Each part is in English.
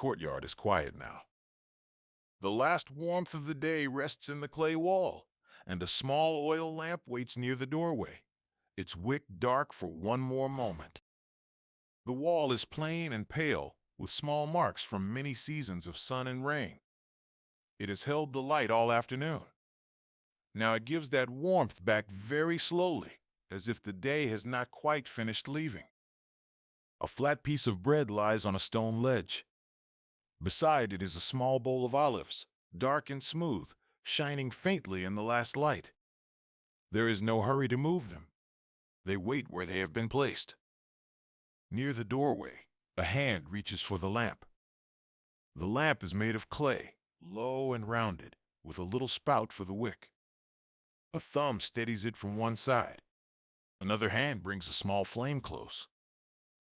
courtyard is quiet now. The last warmth of the day rests in the clay wall, and a small oil lamp waits near the doorway, its wick dark for one more moment. The wall is plain and pale, with small marks from many seasons of sun and rain. It has held the light all afternoon. Now it gives that warmth back very slowly, as if the day has not quite finished leaving. A flat piece of bread lies on a stone ledge. Beside it is a small bowl of olives, dark and smooth, shining faintly in the last light. There is no hurry to move them. They wait where they have been placed. Near the doorway, a hand reaches for the lamp. The lamp is made of clay, low and rounded, with a little spout for the wick. A thumb steadies it from one side. Another hand brings a small flame close.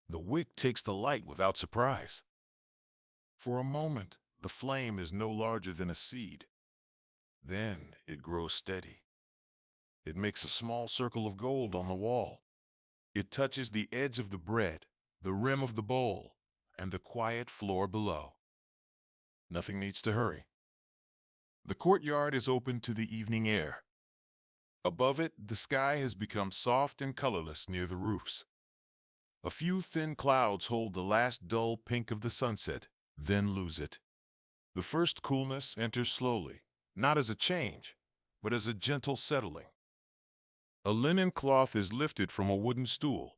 The wick takes the light without surprise. For a moment, the flame is no larger than a seed. Then it grows steady. It makes a small circle of gold on the wall. It touches the edge of the bread, the rim of the bowl, and the quiet floor below. Nothing needs to hurry. The courtyard is open to the evening air. Above it, the sky has become soft and colorless near the roofs. A few thin clouds hold the last dull pink of the sunset, then lose it. The first coolness enters slowly, not as a change, but as a gentle settling. A linen cloth is lifted from a wooden stool.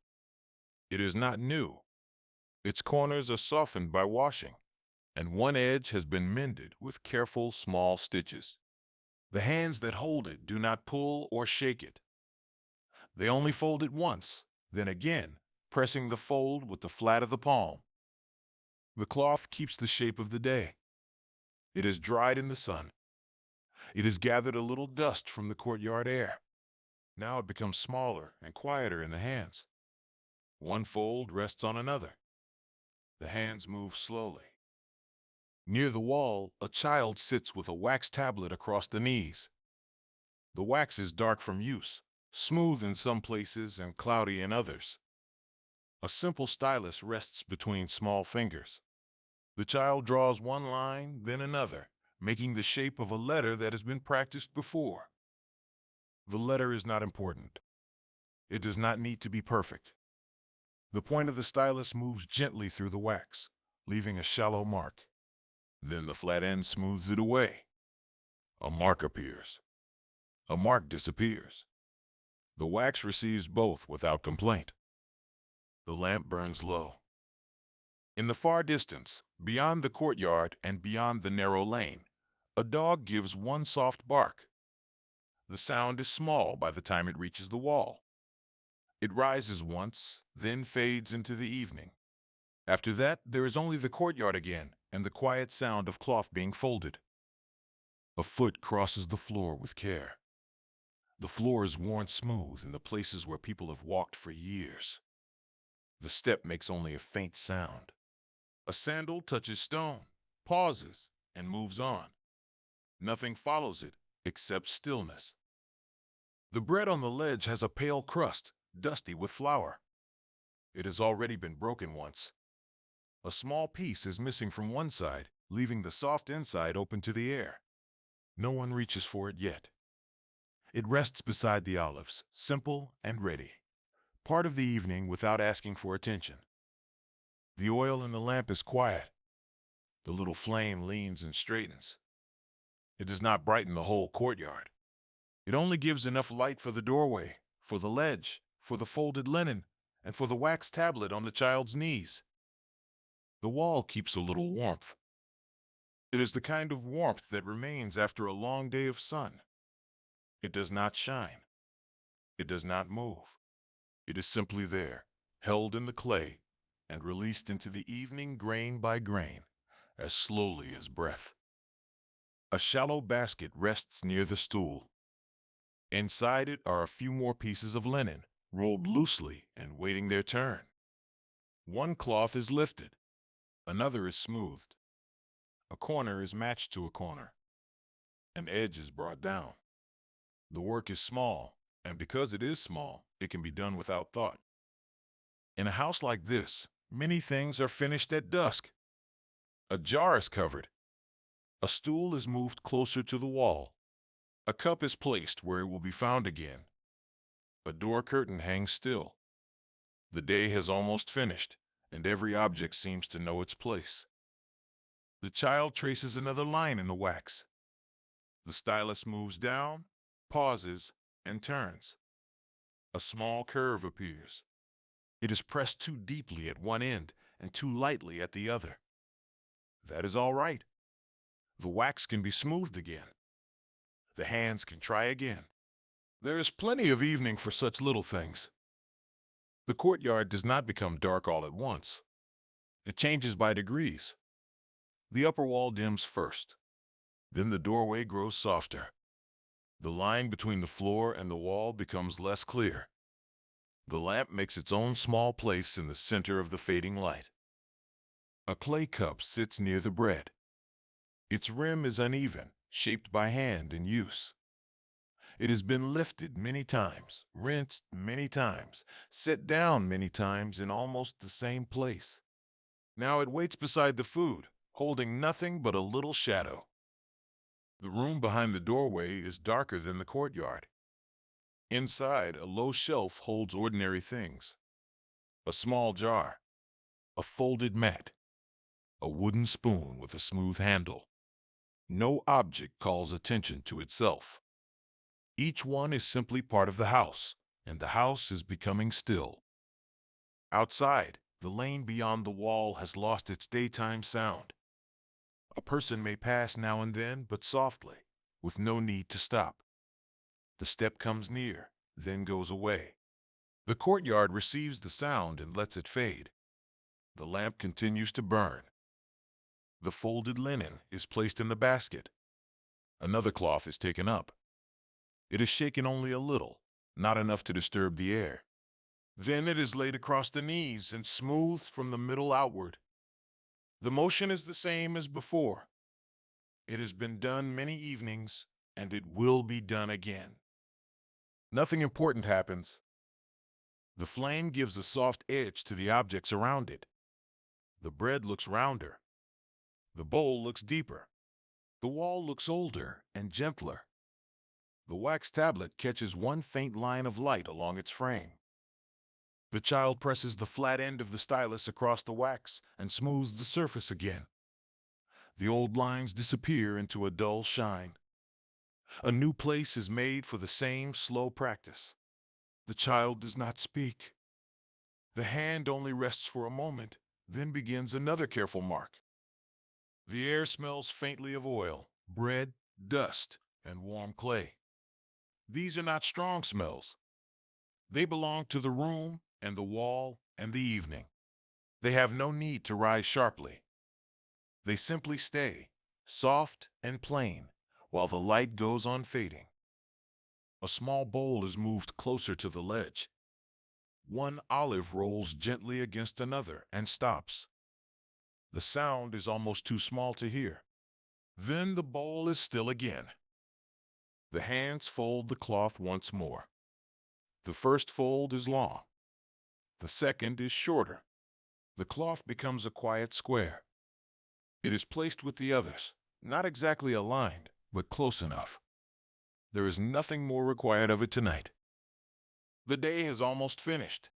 It is not new. Its corners are softened by washing, and one edge has been mended with careful small stitches. The hands that hold it do not pull or shake it. They only fold it once, then again, pressing the fold with the flat of the palm. The cloth keeps the shape of the day. It is dried in the sun. It has gathered a little dust from the courtyard air. Now it becomes smaller and quieter in the hands. One fold rests on another. The hands move slowly. Near the wall, a child sits with a wax tablet across the knees. The wax is dark from use, smooth in some places and cloudy in others. A simple stylus rests between small fingers. The child draws one line, then another, making the shape of a letter that has been practiced before. The letter is not important. It does not need to be perfect. The point of the stylus moves gently through the wax, leaving a shallow mark. Then the flat end smooths it away. A mark appears. A mark disappears. The wax receives both without complaint. The lamp burns low. In the far distance, beyond the courtyard and beyond the narrow lane, a dog gives one soft bark. The sound is small by the time it reaches the wall. It rises once, then fades into the evening. After that, there is only the courtyard again and the quiet sound of cloth being folded. A foot crosses the floor with care. The floor is worn smooth in the places where people have walked for years. The step makes only a faint sound. A sandal touches stone, pauses, and moves on. Nothing follows it except stillness. The bread on the ledge has a pale crust, dusty with flour. It has already been broken once. A small piece is missing from one side, leaving the soft inside open to the air. No one reaches for it yet. It rests beside the olives, simple and ready. Part of the evening without asking for attention. The oil in the lamp is quiet. The little flame leans and straightens. It does not brighten the whole courtyard. It only gives enough light for the doorway, for the ledge, for the folded linen, and for the wax tablet on the child's knees. The wall keeps a little warmth. It is the kind of warmth that remains after a long day of sun. It does not shine. It does not move. It is simply there, held in the clay, and released into the evening grain by grain, as slowly as breath. A shallow basket rests near the stool. Inside it are a few more pieces of linen, rolled loosely and waiting their turn. One cloth is lifted. Another is smoothed. A corner is matched to a corner. An edge is brought down. The work is small, and because it is small, it can be done without thought. In a house like this, many things are finished at dusk. A jar is covered. A stool is moved closer to the wall. A cup is placed where it will be found again. A door curtain hangs still. The day has almost finished, and every object seems to know its place. The child traces another line in the wax. The stylus moves down, pauses, and turns. A small curve appears. It is pressed too deeply at one end and too lightly at the other. That is all right. The wax can be smoothed again. The hands can try again. There is plenty of evening for such little things. The courtyard does not become dark all at once. It changes by degrees. The upper wall dims first. Then the doorway grows softer. The line between the floor and the wall becomes less clear. The lamp makes its own small place in the center of the fading light. A clay cup sits near the bread. Its rim is uneven, shaped by hand in use. It has been lifted many times, rinsed many times, set down many times in almost the same place. Now it waits beside the food, holding nothing but a little shadow. The room behind the doorway is darker than the courtyard. Inside, a low shelf holds ordinary things. A small jar, a folded mat, a wooden spoon with a smooth handle. No object calls attention to itself. Each one is simply part of the house, and the house is becoming still. Outside, the lane beyond the wall has lost its daytime sound. A person may pass now and then, but softly, with no need to stop. The step comes near, then goes away. The courtyard receives the sound and lets it fade. The lamp continues to burn. The folded linen is placed in the basket. Another cloth is taken up. It is shaken only a little, not enough to disturb the air. Then it is laid across the knees and smoothed from the middle outward. The motion is the same as before. It has been done many evenings, and it will be done again. Nothing important happens. The flame gives a soft edge to the objects around it. The bread looks rounder. The bowl looks deeper. The wall looks older and gentler. The wax tablet catches one faint line of light along its frame. The child presses the flat end of the stylus across the wax and smooths the surface again. The old lines disappear into a dull shine. A new place is made for the same slow practice. The child does not speak. The hand only rests for a moment, then begins another careful mark. The air smells faintly of oil, bread, dust, and warm clay. These are not strong smells. They belong to the room and the wall and the evening. They have no need to rise sharply. They simply stay, soft and plain, while the light goes on fading. A small bowl is moved closer to the ledge. One olive rolls gently against another and stops. The sound is almost too small to hear. Then the bowl is still again. The hands fold the cloth once more. The first fold is long. The second is shorter. The cloth becomes a quiet square. It is placed with the others, not exactly aligned, but close enough. There is nothing more required of it tonight. The day has almost finished.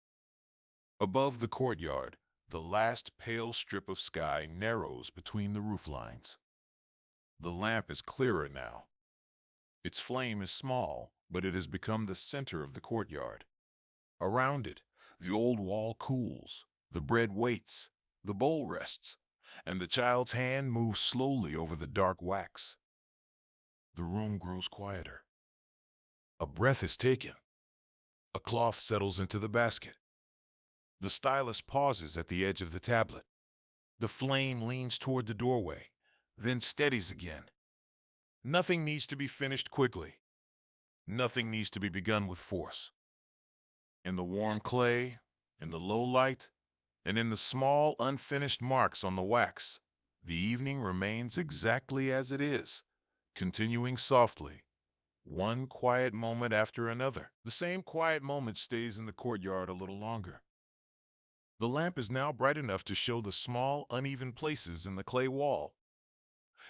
Above the courtyard, the last pale strip of sky narrows between the roof lines. The lamp is clearer now. Its flame is small, but it has become the center of the courtyard. Around it, the old wall cools, the bread waits, the bowl rests, and the child's hand moves slowly over the dark wax. The room grows quieter. A breath is taken. A cloth settles into the basket. The stylus pauses at the edge of the tablet. The flame leans toward the doorway, then steadies again. Nothing needs to be finished quickly. Nothing needs to be begun with force. In the warm clay, in the low light, and in the small unfinished marks on the wax, the evening remains exactly as it is, continuing softly, one quiet moment after another. The same quiet moment stays in the courtyard a little longer. The lamp is now bright enough to show the small, uneven places in the clay wall.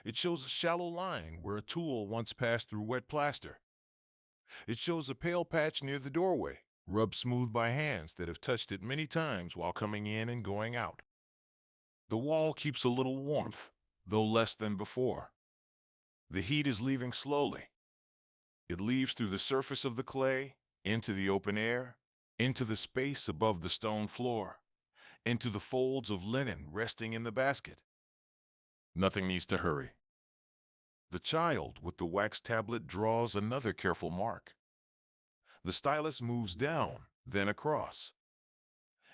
It shows a shallow line where a tool once passed through wet plaster. It shows a pale patch near the doorway, rubbed smooth by hands that have touched it many times while coming in and going out. The wall keeps a little warmth, though less than before. The heat is leaving slowly. It leaves through the surface of the clay, into the open air, into the space above the stone floor, into the folds of linen resting in the basket. Nothing needs to hurry. The child with the wax tablet draws another careful mark. The stylus moves down, then across.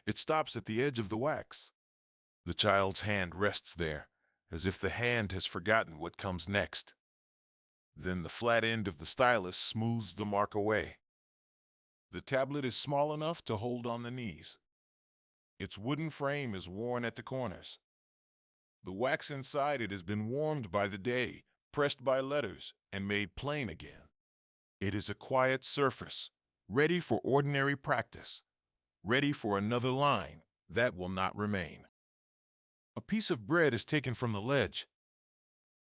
It stops at the edge of the wax. The child's hand rests there, as if the hand has forgotten what comes next. Then the flat end of the stylus smooths the mark away. The tablet is small enough to hold on the knees. Its wooden frame is worn at the corners. The wax inside it has been warmed by the day, pressed by letters, and made plain again. It is a quiet surface, ready for ordinary practice, ready for another line that will not remain. A piece of bread is taken from the ledge.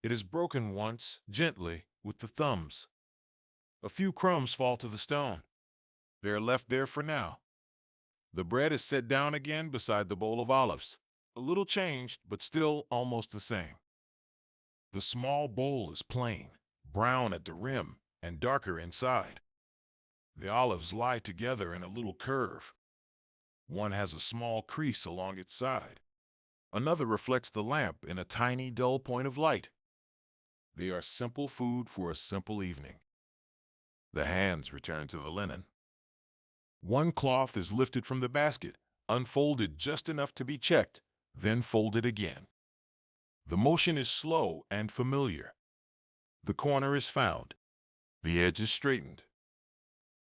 It is broken once, gently, with the thumbs. A few crumbs fall to the stone. They are left there for now. The bread is set down again beside the bowl of olives, a little changed, but still almost the same. The small bowl is plain, brown at the rim, and darker inside. The olives lie together in a little curve. One has a small crease along its side. Another reflects the lamp in a tiny, dull point of light. They are simple food for a simple evening. The hands return to the linen. One cloth is lifted from the basket, unfolded just enough to be checked, then folded again. The motion is slow and familiar. The corner is found. The edge is straightened.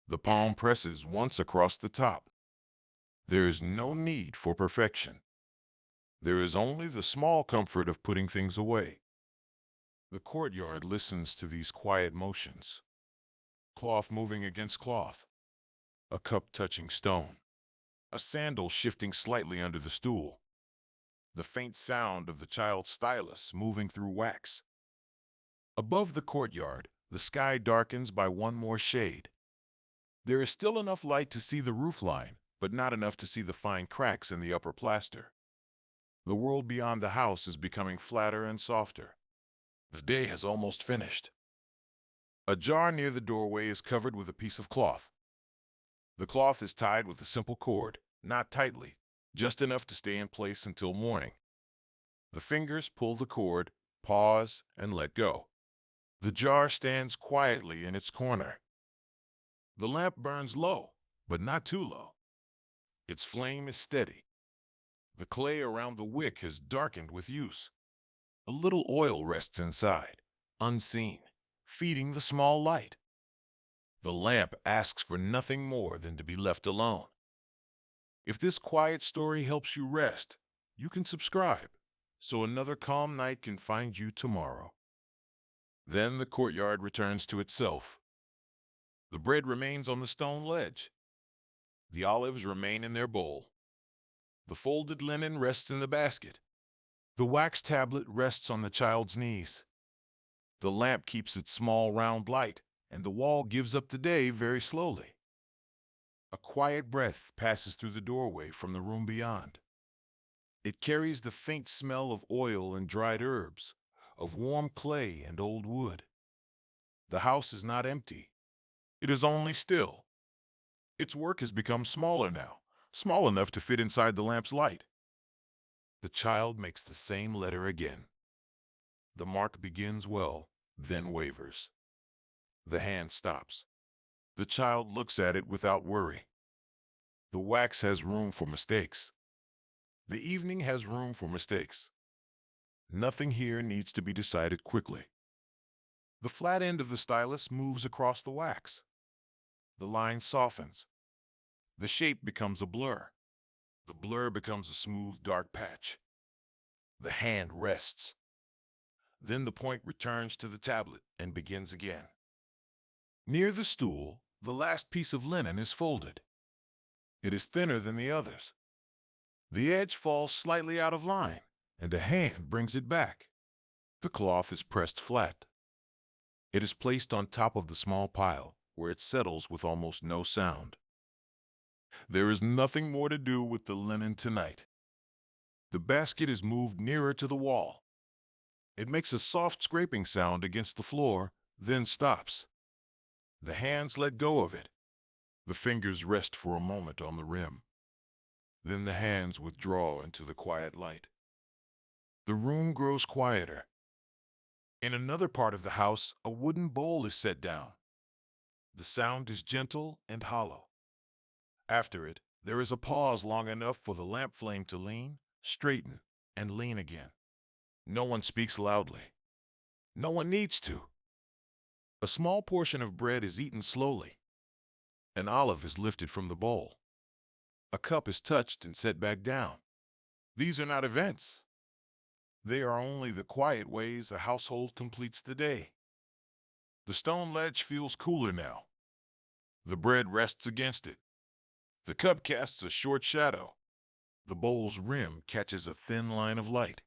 The palm presses once across the top. There is no need for perfection. There is only the small comfort of putting things away. The courtyard listens to these quiet motions. Cloth moving against cloth. A cup touching stone. A sandal shifting slightly under the stool. The faint sound of the child's stylus moving through wax. Above the courtyard, the sky darkens by one more shade. There is still enough light to see the roofline, but not enough to see the fine cracks in the upper plaster. The world beyond the house is becoming flatter and softer. The day has almost finished. A jar near the doorway is covered with a piece of cloth. The cloth is tied with a simple cord, not tightly, just enough to stay in place until morning. The fingers pull the cord, pause, and let go. The jar stands quietly in its corner. The lamp burns low, but not too low. Its flame is steady. The clay around the wick has darkened with use. A little oil rests inside, unseen, feeding the small light. The lamp asks for nothing more than to be left alone. If this quiet story helps you rest, you can subscribe, so another calm night can find you tomorrow. Then the courtyard returns to itself. The bread remains on the stone ledge. The olives remain in their bowl. The folded linen rests in the basket. The wax tablet rests on the child's knees. The lamp keeps its small round light, and the wall gives up the day very slowly. A quiet breath passes through the doorway from the room beyond. It carries the faint smell of oil and dried herbs, of warm clay and old wood. The house is not empty. It is only still. Its work has become smaller now, small enough to fit inside the lamp's light. The child makes the same letter again. The mark begins well, then wavers. The hand stops. The child looks at it without worry. The wax has room for mistakes. The evening has room for mistakes. Nothing here needs to be decided quickly. The flat end of the stylus moves across the wax. The line softens. The shape becomes a blur. The blur becomes a smooth, dark patch. The hand rests. Then the point returns to the tablet and begins again. Near the stool, the last piece of linen is folded. It is thinner than the others. The edge falls slightly out of line, and a hand brings it back. The cloth is pressed flat. It is placed on top of the small pile, where it settles with almost no sound. There is nothing more to do with the linen tonight. The basket is moved nearer to the wall. It makes a soft scraping sound against the floor, then stops. The hands let go of it. The fingers rest for a moment on the rim. Then the hands withdraw into the quiet light. The room grows quieter. In another part of the house, a wooden bowl is set down. The sound is gentle and hollow. After it, there is a pause long enough for the lamp flame to lean, straighten, and lean again. No one speaks loudly. No one needs to. A small portion of bread is eaten slowly. An olive is lifted from the bowl. A cup is touched and set back down. These are not events. They are only the quiet ways a household completes the day. The stone ledge feels cooler now. The bread rests against it. The cup casts a short shadow. The bowl's rim catches a thin line of light.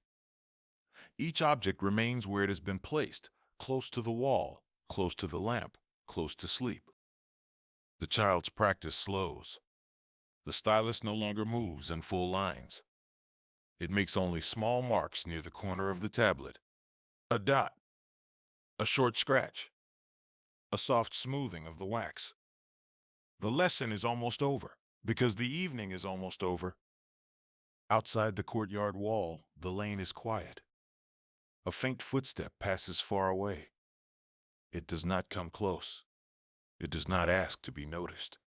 Each object remains where it has been placed, close to the wall, close to the lamp, close to sleep. The child's practice slows. The stylus no longer moves in full lines. It makes only small marks near the corner of the tablet. A dot. A short scratch. A soft smoothing of the wax. The lesson is almost over, because the evening is almost over. Outside the courtyard wall, the lane is quiet. A faint footstep passes far away. It does not come close. It does not ask to be noticed.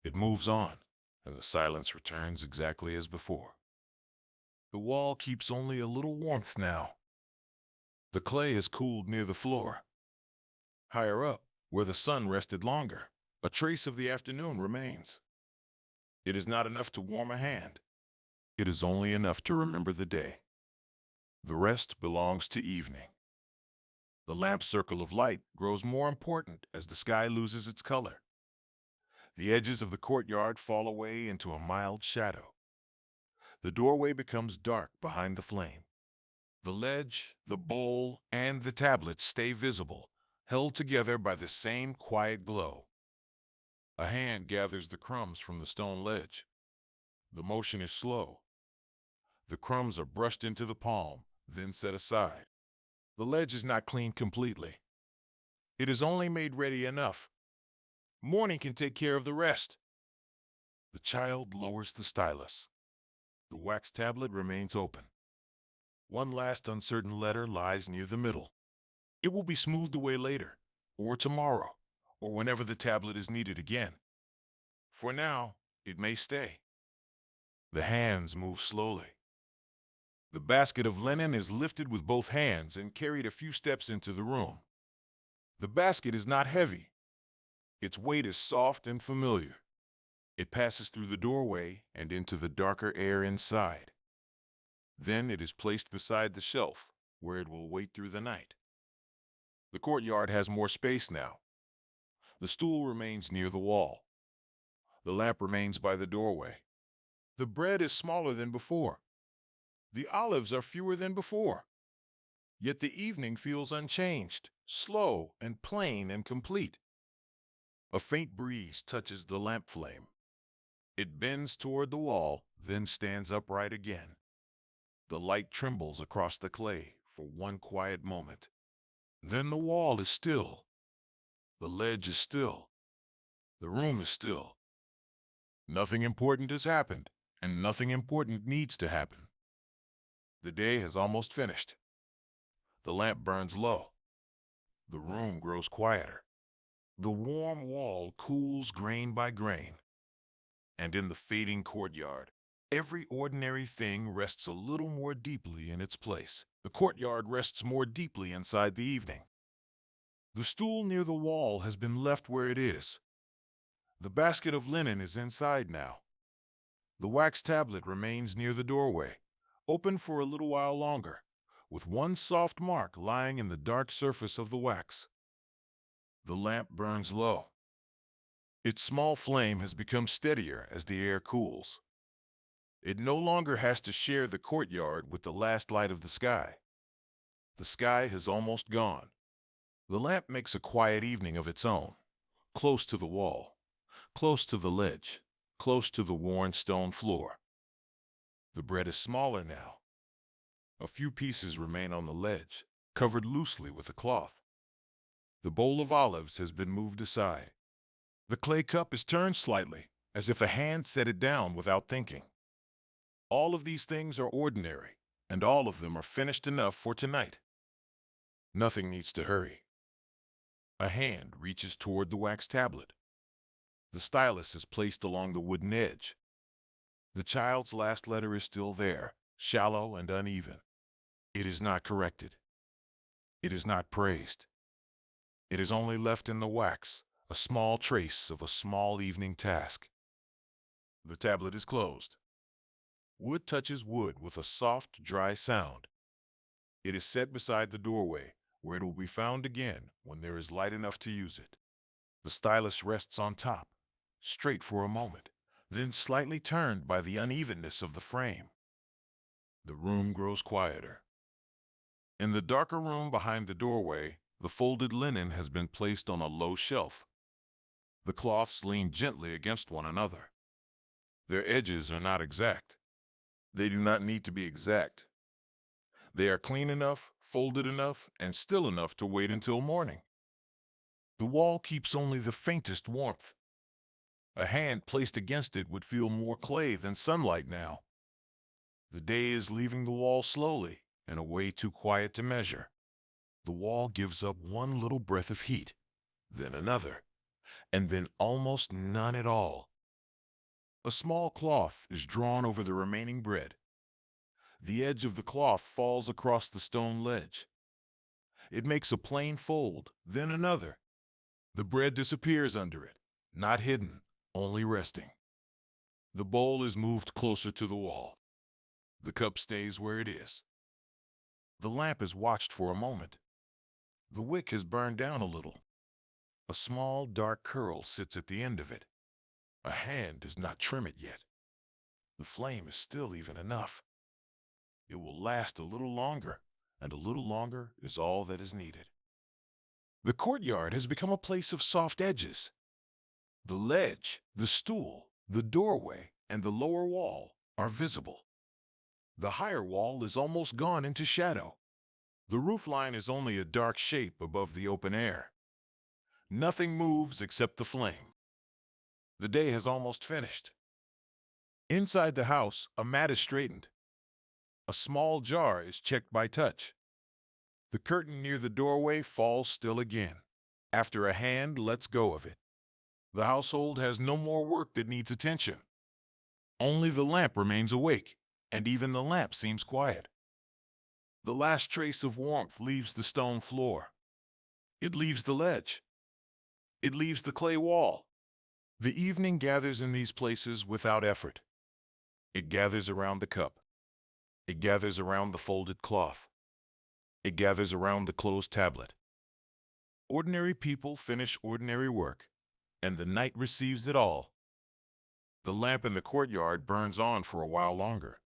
It moves on, and the silence returns exactly as before. The wall keeps only a little warmth now. The clay is cooled near the floor. Higher up, where the sun rested longer, a trace of the afternoon remains. It is not enough to warm a hand. It is only enough to remember the day. The rest belongs to evening. The lamp's circle of light grows more important as the sky loses its color. The edges of the courtyard fall away into a mild shadow. The doorway becomes dark behind the flame. The ledge, the bowl, and the tablet stay visible, held together by the same quiet glow. A hand gathers the crumbs from the stone ledge. The motion is slow. The crumbs are brushed into the palm, then set aside. The ledge is not cleaned completely. It is only made ready enough. Morning can take care of the rest. The child lowers the stylus. The wax tablet remains open. One last uncertain letter lies near the middle. It will be smoothed away later, or tomorrow, or whenever the tablet is needed again. For now, it may stay. The hands move slowly. The basket of linen is lifted with both hands and carried a few steps into the room. The basket is not heavy. Its weight is soft and familiar. It passes through the doorway and into the darker air inside. Then it is placed beside the shelf, where it will wait through the night. The courtyard has more space now. The stool remains near the wall. The lamp remains by the doorway. The bread is smaller than before. The olives are fewer than before. Yet the evening feels unchanged, slow and plain and complete. A faint breeze touches the lamp flame. It bends toward the wall, then stands upright again. The light trembles across the clay for one quiet moment. Then the wall is still. The ledge is still. The room is still. Nothing important has happened, and nothing important needs to happen. The day has almost finished. The lamp burns low. The room grows quieter. The warm wall cools grain by grain. And in the fading courtyard, every ordinary thing rests a little more deeply in its place. The courtyard rests more deeply inside the evening. The stool near the wall has been left where it is. The basket of linen is inside now. The wax tablet remains near the doorway, open for a little while longer, with one soft mark lying in the dark surface of the wax. The lamp burns low. Its small flame has become steadier as the air cools. It no longer has to share the courtyard with the last light of the sky. The sky has almost gone. The lamp makes a quiet evening of its own, close to the wall, close to the ledge, close to the worn stone floor. The bread is smaller now. A few pieces remain on the ledge, covered loosely with a cloth. The bowl of olives has been moved aside. The clay cup is turned slightly, as if a hand set it down without thinking. All of these things are ordinary, and all of them are finished enough for tonight. Nothing needs to hurry. A hand reaches toward the wax tablet. The stylus is placed along the wooden edge. The child's last letter is still there, shallow and uneven. It is not corrected. It is not praised. It is only left in the wax, a small trace of a small evening task. The tablet is closed. Wood touches wood with a soft, dry sound. It is set beside the doorway, where it will be found again when there is light enough to use it. The stylus rests on top, straight for a moment, then slightly turned by the unevenness of the frame. The room grows quieter. In the darker room behind the doorway, the folded linen has been placed on a low shelf. The cloths lean gently against one another. Their edges are not exact. They do not need to be exact. They are clean enough, folded enough, and still enough to wait until morning. The wall keeps only the faintest warmth. A hand placed against it would feel more clay than sunlight now. The day is leaving the wall slowly, in a way too quiet to measure. The wall gives up one little breath of heat, then another, and then almost none at all. A small cloth is drawn over the remaining bread. The edge of the cloth falls across the stone ledge. It makes a plain fold, then another. The bread disappears under it, not hidden, only resting. The bowl is moved closer to the wall. The cup stays where it is. The lamp is watched for a moment. The wick has burned down a little. A small dark curl sits at the end of it. A hand does not trim it yet. The flame is still even enough. It will last a little longer, and a little longer is all that is needed. The courtyard has become a place of soft edges. The ledge, the stool, the doorway, and the lower wall are visible. The higher wall is almost gone into shadow. The roofline is only a dark shape above the open air. Nothing moves except the flame. The day has almost finished. Inside the house, a mat is straightened. A small jar is checked by touch. The curtain near the doorway falls still again, after a hand lets go of it. The household has no more work that needs attention. Only the lamp remains awake, and even the lamp seems quiet. The last trace of warmth leaves the stone floor. It leaves the ledge. It leaves the clay wall. The evening gathers in these places without effort. It gathers around the cup. It gathers around the folded cloth. It gathers around the closed tablet. Ordinary people finish ordinary work, and the night receives it all. The lamp in the courtyard burns on for a while longer.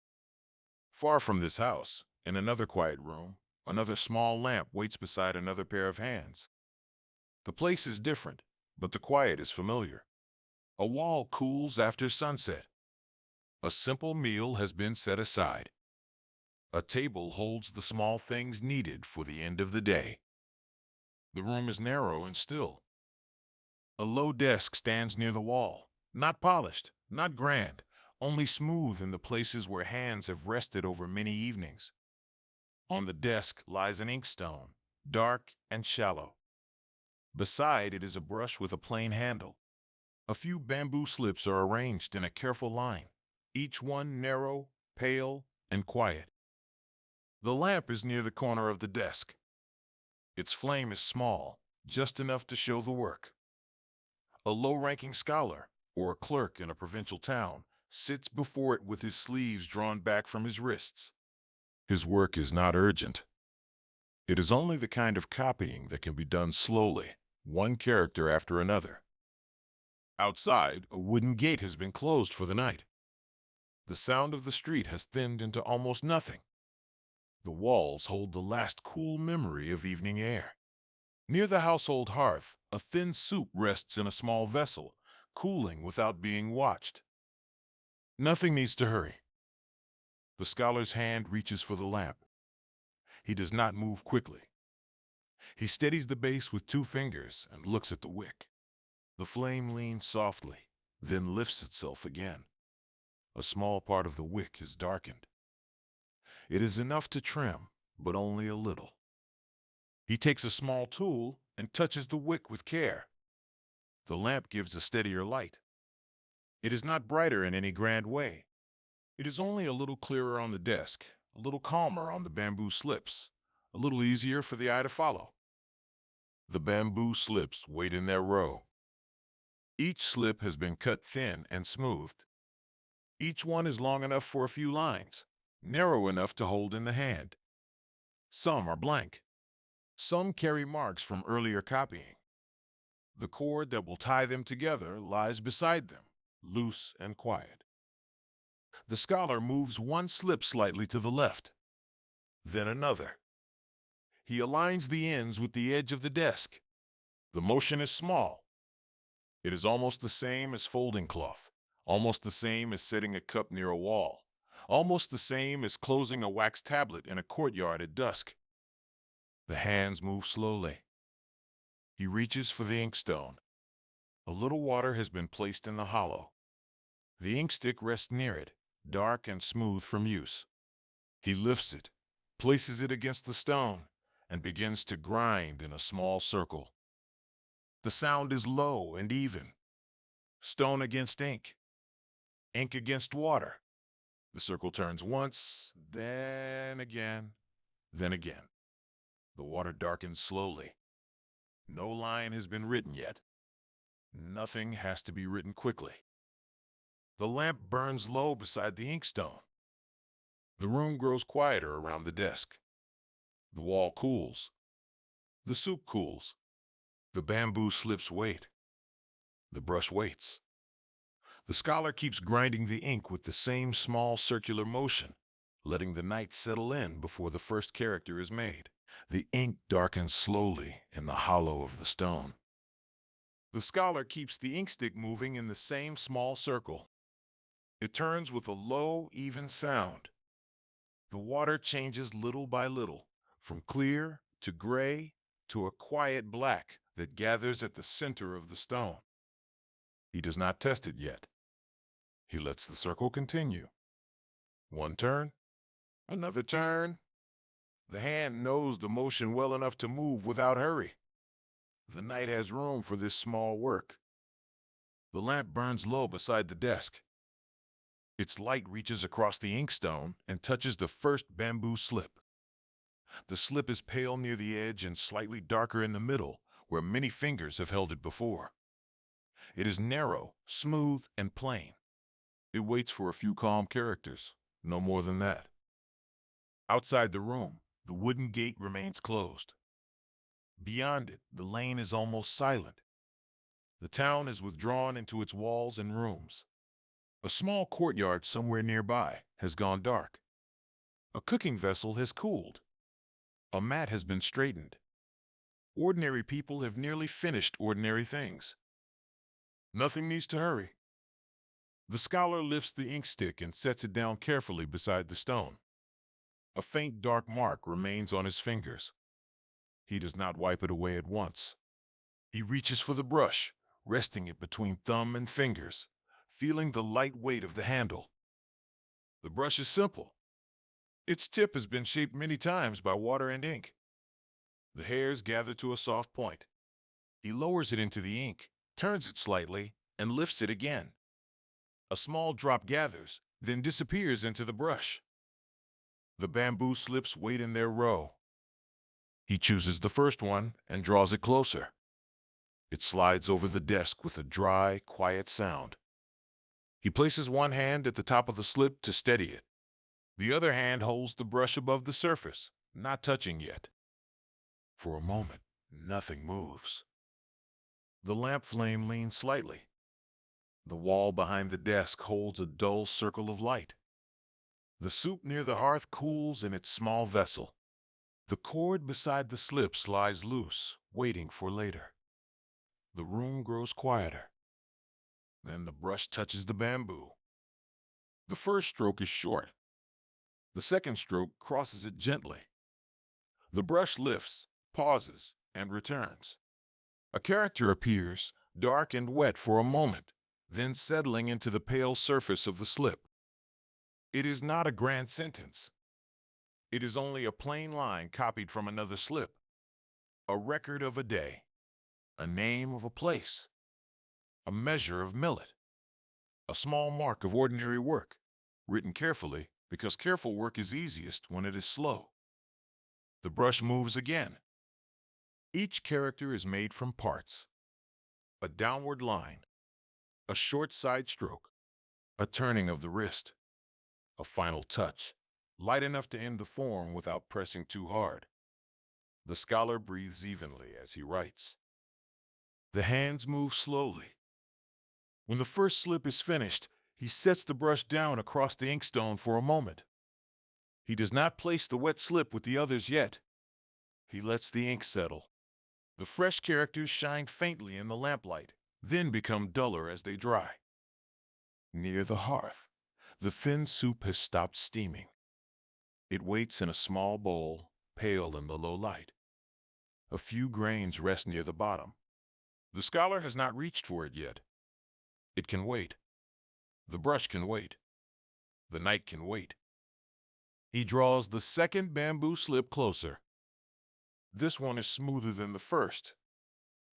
Far from this house, in another quiet room, another small lamp waits beside another pair of hands. The place is different, but the quiet is familiar. A wall cools after sunset. A simple meal has been set aside. A table holds the small things needed for the end of the day. The room is narrow and still. A low desk stands near the wall, not polished, not grand, only smooth in the places where hands have rested over many evenings. On the desk lies an inkstone, dark and shallow. Beside it is a brush with a plain handle. A few bamboo slips are arranged in a careful line, each one narrow, pale, and quiet. The lamp is near the corner of the desk. Its flame is small, just enough to show the work. A low-ranking scholar, or a clerk in a provincial town, sits before it with his sleeves drawn back from his wrists. His work is not urgent. It is only the kind of copying that can be done slowly, one character after another. Outside, a wooden gate has been closed for the night. The sound of the street has thinned into almost nothing. The walls hold the last cool memory of evening air. Near the household hearth, a thin soup rests in a small vessel, cooling without being watched. Nothing needs to hurry. The scholar's hand reaches for the lamp. He does not move quickly. He steadies the base with 2 fingers and looks at the wick. The flame leans softly, then lifts itself again. A small part of the wick is darkened. It is enough to trim, but only a little. He takes a small tool and touches the wick with care. The lamp gives a steadier light. It is not brighter in any grand way. It is only a little clearer on the desk, a little calmer on the bamboo slips, a little easier for the eye to follow. The bamboo slips wait in their row. Each slip has been cut thin and smoothed. Each one is long enough for a few lines, narrow enough to hold in the hand. Some are blank. Some carry marks from earlier copying. The cord that will tie them together lies beside them, loose and quiet. The scholar moves one slip slightly to the left, then another. He aligns the ends with the edge of the desk. The motion is small. It is almost the same as folding cloth, almost the same as setting a cup near a wall, almost the same as closing a wax tablet in a courtyard at dusk. The hands move slowly. He reaches for the inkstone. A little water has been placed in the hollow. The inkstick rests near it, dark and smooth from use. He lifts it, places it against the stone, and begins to grind in a small circle. The sound is low and even. Stone against ink. Ink against water. The circle turns once, then again, then again. The water darkens slowly. No line has been written yet. Nothing has to be written quickly. The lamp burns low beside the inkstone. The room grows quieter around the desk. The wall cools. The soup cools. The bamboo slips wait. The brush waits. The scholar keeps grinding the ink with the same small circular motion, letting the night settle in before the first character is made. The ink darkens slowly in the hollow of the stone. The scholar keeps the inkstick moving in the same small circle. It turns with a low, even sound. The water changes little by little, from clear to gray to a quiet black that gathers at the center of the stone. He does not test it yet. He lets the circle continue. One turn, another turn. The hand knows the motion well enough to move without hurry. The night has room for this small work. The lamp burns low beside the desk. Its light reaches across the inkstone and touches the first bamboo slip. The slip is pale near the edge and slightly darker in the middle, where many fingers have held it before. It is narrow, smooth, and plain. It waits for a few calm characters, no more than that. Outside the room, the wooden gate remains closed. Beyond it, the lane is almost silent. The town is withdrawn into its walls and rooms. A small courtyard somewhere nearby has gone dark. A cooking vessel has cooled. A mat has been straightened. Ordinary people have nearly finished ordinary things. Nothing needs to hurry. The scholar lifts the inkstick and sets it down carefully beside the stone. A faint dark mark remains on his fingers. He does not wipe it away at once. He reaches for the brush, resting it between thumb and fingers, feeling the light weight of the handle. The brush is simple. Its tip has been shaped many times by water and ink. The hairs gather to a soft point. He lowers it into the ink, turns it slightly, and lifts it again. A small drop gathers, then disappears into the brush. The bamboo slips wait in their row. He chooses the first one and draws it closer. It slides over the desk with a dry, quiet sound. He places one hand at the top of the slip to steady it. The other hand holds the brush above the surface, not touching yet. For a moment, nothing moves. The lamp flame leans slightly. The wall behind the desk holds a dull circle of light. The soup near the hearth cools in its small vessel. The cord beside the slip slides loose, waiting for later. The room grows quieter. Then the brush touches the bamboo. The first stroke is short. The second stroke crosses it gently. The brush lifts, pauses, and returns. A character appears, dark and wet for a moment, then settling into the pale surface of the slip. It is not a grand sentence. It is only a plain line copied from another slip. A record of a day. A name of a place. A measure of millet. A small mark of ordinary work, written carefully because careful work is easiest when it is slow. The brush moves again. Each character is made from parts. A downward line, a short side stroke, a turning of the wrist, a final touch, light enough to end the form without pressing too hard. The scholar breathes evenly as he writes. The hands move slowly. When the first slip is finished, he sets the brush down across the inkstone for a moment. He does not place the wet slip with the others yet. He lets the ink settle. The fresh characters shine faintly in the lamplight, then become duller as they dry. Near the hearth, the thin soup has stopped steaming. It waits in a small bowl, pale in the low light. A few grains rest near the bottom. The scholar has not reached for it yet. It can wait. The brush can wait. The night can wait. He draws the second bamboo slip closer. This one is smoother than the first.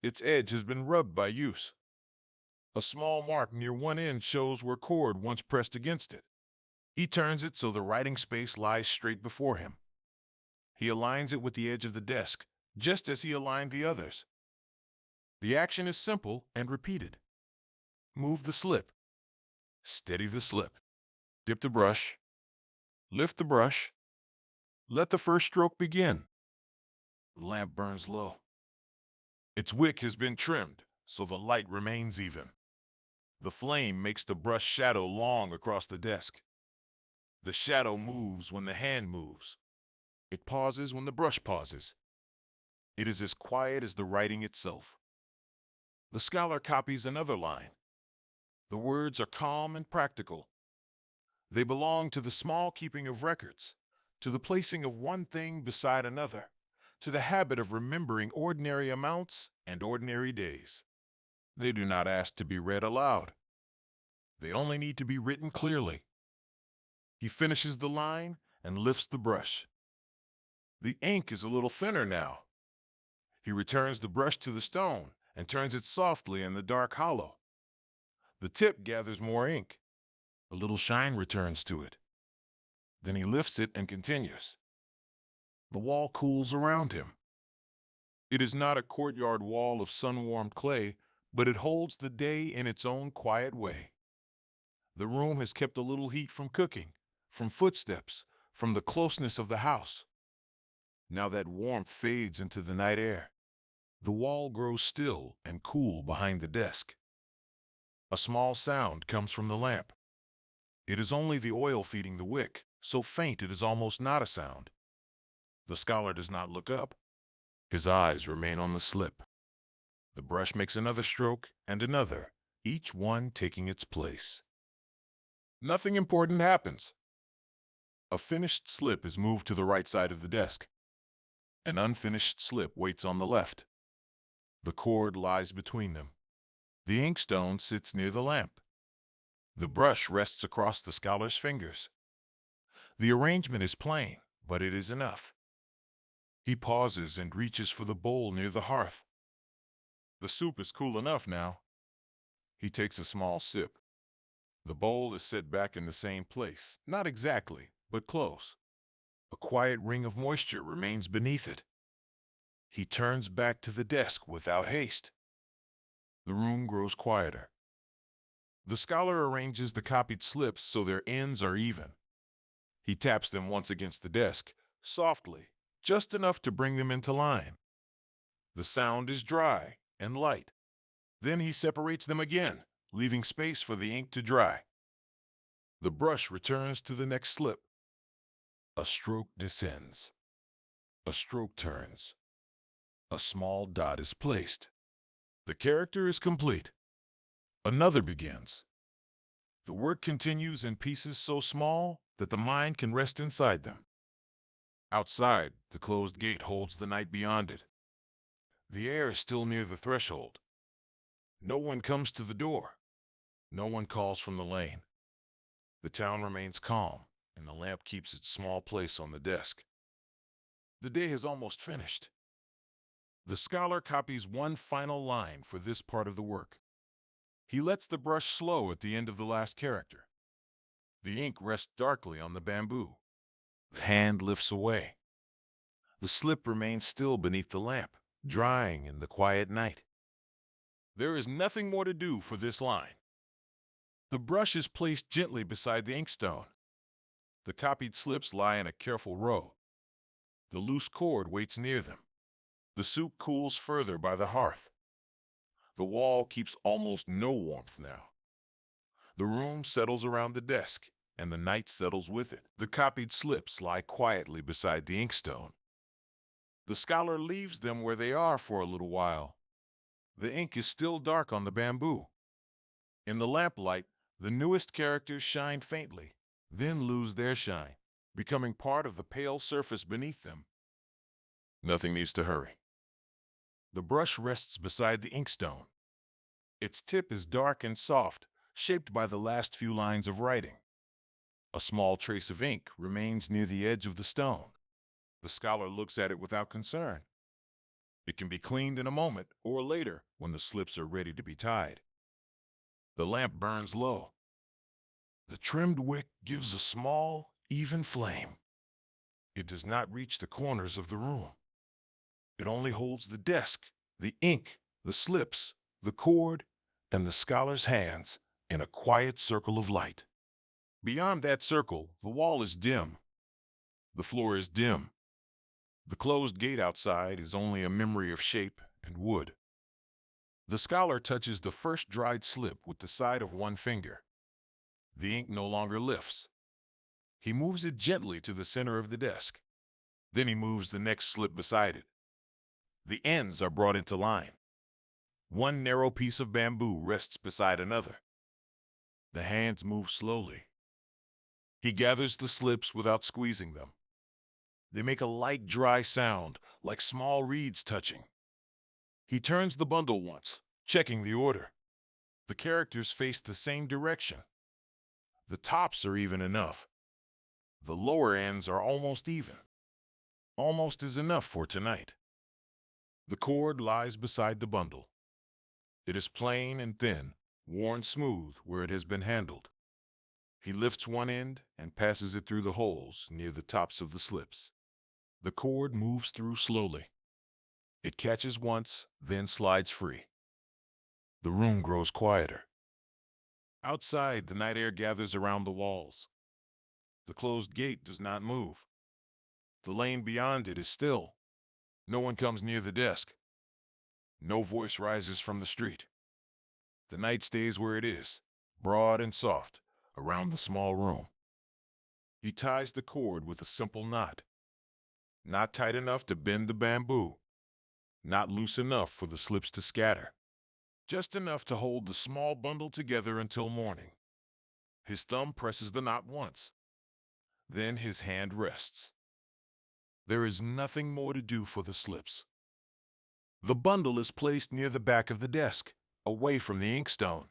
Its edge has been rubbed by use. A small mark near one end shows where cord once pressed against it. He turns it so the writing space lies straight before him. He aligns it with the edge of the desk, just as he aligned the others. The action is simple and repeated. Move the slip. Steady the slip. Dip the brush. Lift the brush. Let the first stroke begin. The lamp burns low. Its wick has been trimmed, so the light remains even. The flame makes the brush shadow long across the desk. The shadow moves when the hand moves. It pauses when the brush pauses. It is as quiet as the writing itself. The scholar copies another line. The words are calm and practical. They belong to the small keeping of records, to the placing of one thing beside another, to the habit of remembering ordinary amounts and ordinary days. They do not ask to be read aloud. They only need to be written clearly. He finishes the line and lifts the brush. The ink is a little thinner now. He returns the brush to the stone and turns it softly in the dark hollow. The tip gathers more ink. A little shine returns to it. Then he lifts it and continues. The wall cools around him. It is not a courtyard wall of sun-warmed clay, but it holds the day in its own quiet way. The room has kept a little heat from cooking, from footsteps, from the closeness of the house. Now that warmth fades into the night air. The wall grows still and cool behind the desk. A small sound comes from the lamp. It is only the oil feeding the wick, so faint it is almost not a sound. The scholar does not look up. His eyes remain on the slip. The brush makes another stroke and another, each one taking its place. Nothing important happens. A finished slip is moved to the right side of the desk. An unfinished slip waits on the left. The cord lies between them. The inkstone sits near the lamp. The brush rests across the scholar's fingers. The arrangement is plain, but it is enough. He pauses and reaches for the bowl near the hearth. The soup is cool enough now. He takes a small sip. The bowl is set back in the same place, not exactly, but close. A quiet ring of moisture remains beneath it. He turns back to the desk without haste. The room grows quieter. The scholar arranges the copied slips so their ends are even. He taps them once against the desk, softly, just enough to bring them into line. The sound is dry and light. Then he separates them again, leaving space for the ink to dry. The brush returns to the next slip. A stroke descends. A stroke turns. A small dot is placed. The character is complete. Another begins. The work continues in pieces so small that the mind can rest inside them. Outside, the closed gate holds the night beyond it. The air is still near the threshold. No one comes to the door. No one calls from the lane. The town remains calm, and the lamp keeps its small place on the desk. The day has almost finished. The scholar copies one final line for this part of the work. He lets the brush slow at the end of the last character. The ink rests darkly on the bamboo. The hand lifts away. The slip remains still beneath the lamp, drying in the quiet night. There is nothing more to do for this line. The brush is placed gently beside the inkstone. The copied slips lie in a careful row. The loose cord waits near them. The soup cools further by the hearth. The wall keeps almost no warmth now. The room settles around the desk, and the night settles with it. The copied slips lie quietly beside the inkstone. The scholar leaves them where they are for a little while. The ink is still dark on the bamboo. In the lamplight, the newest characters shine faintly, then lose their shine, becoming part of the pale surface beneath them. Nothing needs to hurry. The brush rests beside the inkstone. Its tip is dark and soft, shaped by the last few lines of writing. A small trace of ink remains near the edge of the stone. The scholar looks at it without concern. It can be cleaned in a moment or later when the slips are ready to be tied. The lamp burns low. The trimmed wick gives a small, even flame. It does not reach the corners of the room. It only holds the desk, the ink, the slips, the cord, and the scholar's hands in a quiet circle of light. Beyond that circle, the wall is dim. The floor is dim. The closed gate outside is only a memory of shape and wood. The scholar touches the first dried slip with the side of one finger. The ink no longer lifts. He moves it gently to the center of the desk. Then he moves the next slip beside it. The ends are brought into line. One narrow piece of bamboo rests beside another. The hands move slowly. He gathers the slips without squeezing them. They make a light, dry sound, like small reeds touching. He turns the bundle once, checking the order. The characters face the same direction. The tops are even enough. The lower ends are almost even. Almost is enough for tonight. The cord lies beside the bundle. It is plain and thin, worn smooth where it has been handled. He lifts one end and passes it through the holes near the tops of the slips. The cord moves through slowly. It catches once, then slides free. The room grows quieter. Outside, the night air gathers around the walls. The closed gate does not move. The lane beyond it is still. No one comes near the desk. No voice rises from the street. The night stays where it is, broad and soft, around the small room. He ties the cord with a simple knot. Not tight enough to bend the bamboo. Not loose enough for the slips to scatter. Just enough to hold the small bundle together until morning. His thumb presses the knot once. Then his hand rests. There is nothing more to do for the slips. The bundle is placed near the back of the desk, away from the inkstone.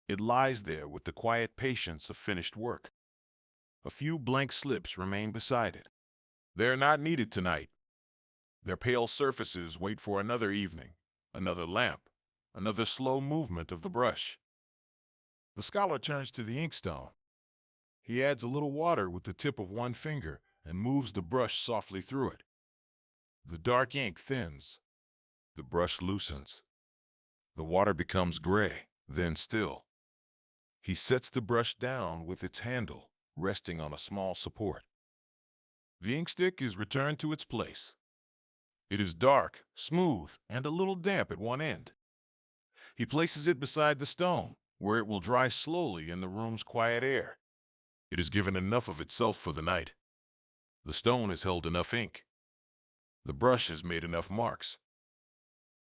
It lies there with the quiet patience of finished work. A few blank slips remain beside it. They are not needed tonight. Their pale surfaces wait for another evening, another lamp, another slow movement of the brush. The scholar turns to the inkstone. He adds a little water with the tip of one finger and moves the brush softly through it. The dark ink thins. The brush loosens. The water becomes gray, then still. He sets the brush down with its handle, resting on a small support. The inkstick is returned to its place. It is dark, smooth, and a little damp at one end. He places it beside the stone, where it will dry slowly in the room's quiet air. It has given enough of itself for the night. The stone has held enough ink. The brush has made enough marks.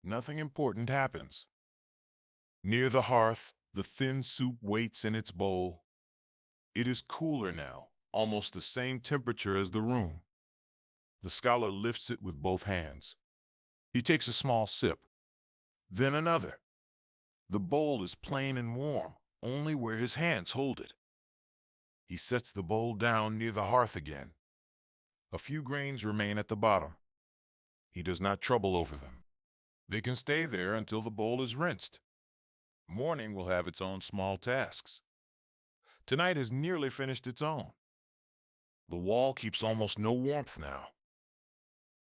Nothing important happens. Near the hearth, the thin soup waits in its bowl. It is cooler now, almost the same temperature as the room. The scholar lifts it with both hands. He takes a small sip, then another. The bowl is plain and warm, only where his hands hold it. He sets the bowl down near the hearth again. A few grains remain at the bottom. He does not trouble over them. They can stay there until the bowl is rinsed. Morning will have its own small tasks. Tonight has nearly finished its own. The wall keeps almost no warmth now.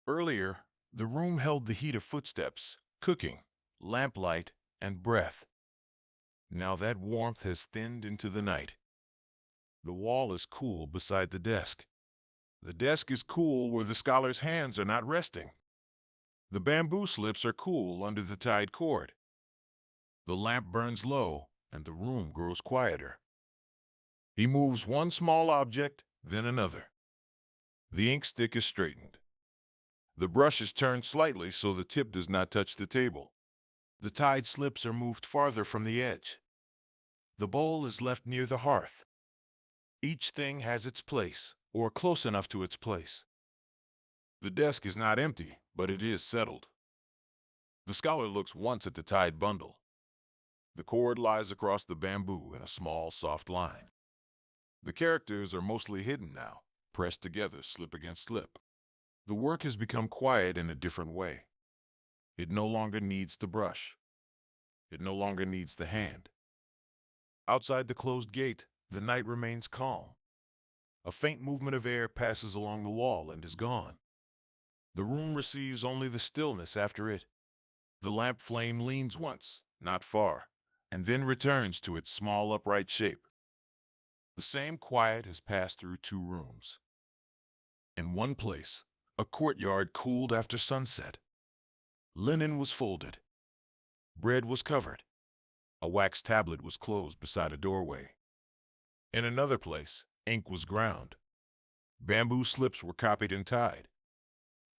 Earlier, the room held the heat of footsteps, cooking, lamplight, and breath. Now that warmth has thinned into the night. The wall is cool beside the desk. The desk is cool where the scholar's hands are not resting. The bamboo slips are cool under the tied cord. The lamp burns low, and the room grows quieter. He moves one small object, then another. The ink stick is straightened. The brush is turned slightly so the tip does not touch the table. The tied slips are moved farther from the edge. The bowl is left near the hearth. Each thing has its place, or close enough to its place. The desk is not empty, but it is settled. The scholar looks once at the tied bundle. The cord lies across the bamboo in a small, soft line. The characters are mostly hidden now, pressed together slip against slip. The work has become quiet in a different way. It no longer needs the brush. It no longer needs the hand. Outside the closed gate, the night remains calm. A faint movement of air passes along the wall and is gone. The room receives only the stillness after it. The lamp flame leans once, not far, and then returns to its small upright shape. The same quiet has passed through two rooms. In one place, a courtyard cooled after sunset. Linen was folded. Bread was covered. A wax tablet was closed beside a doorway. In another place, ink was ground. Bamboo slips were copied and tied.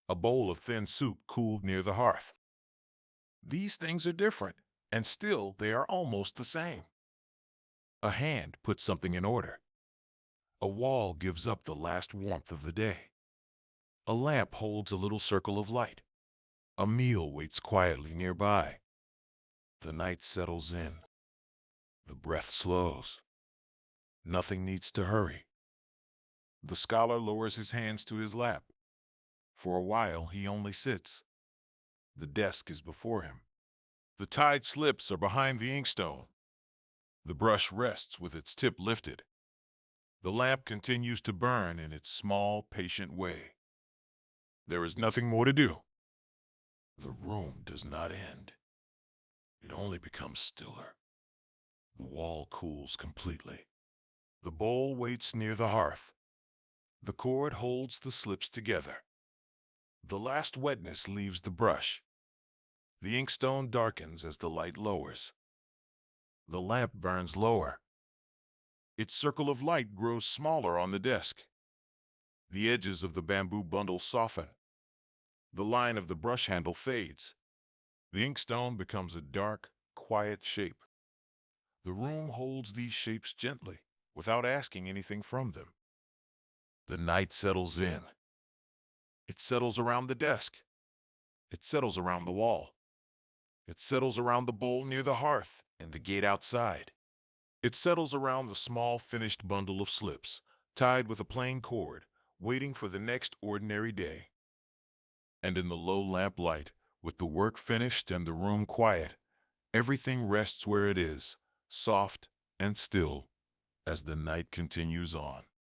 A bowl of thin soup cooled near the hearth. These things are different, and still they are almost the same. A hand puts something in order. A wall gives up the last warmth of the day. A lamp holds a little circle of light. A meal waits quietly nearby. The night settles in. The breath slows. Nothing needs to hurry. The scholar lowers his hands to his lap. For a while he only sits. The desk is before him. The tied slips are behind the inkstone. The brush rests with its tip lifted. The lamp continues to burn in its small, patient way. There is nothing more to do. The room does not end. It only becomes stiller. The wall cools completely. The bowl waits near the hearth. The cord holds the slips together. The last wetness leaves the brush. The inkstone darkens as the light lowers. The lamp burns lower. Its circle of light grows smaller on the desk. The edges of the bamboo bundle soften. The line of the brush handle fades. The inkstone becomes a dark, quiet shape. The room holds these shapes gently, without asking anything from them. The night settles in. It settles around the desk. It settles around the wall. It settles around the bowl near the hearth and the gate outside. It settles around the small finished bundle of slips, tied with a plain cord, waiting for the next ordinary day. And in the low lamplight, with the work finished and the room quiet, everything rests where it is, soft and still, as the night continues on.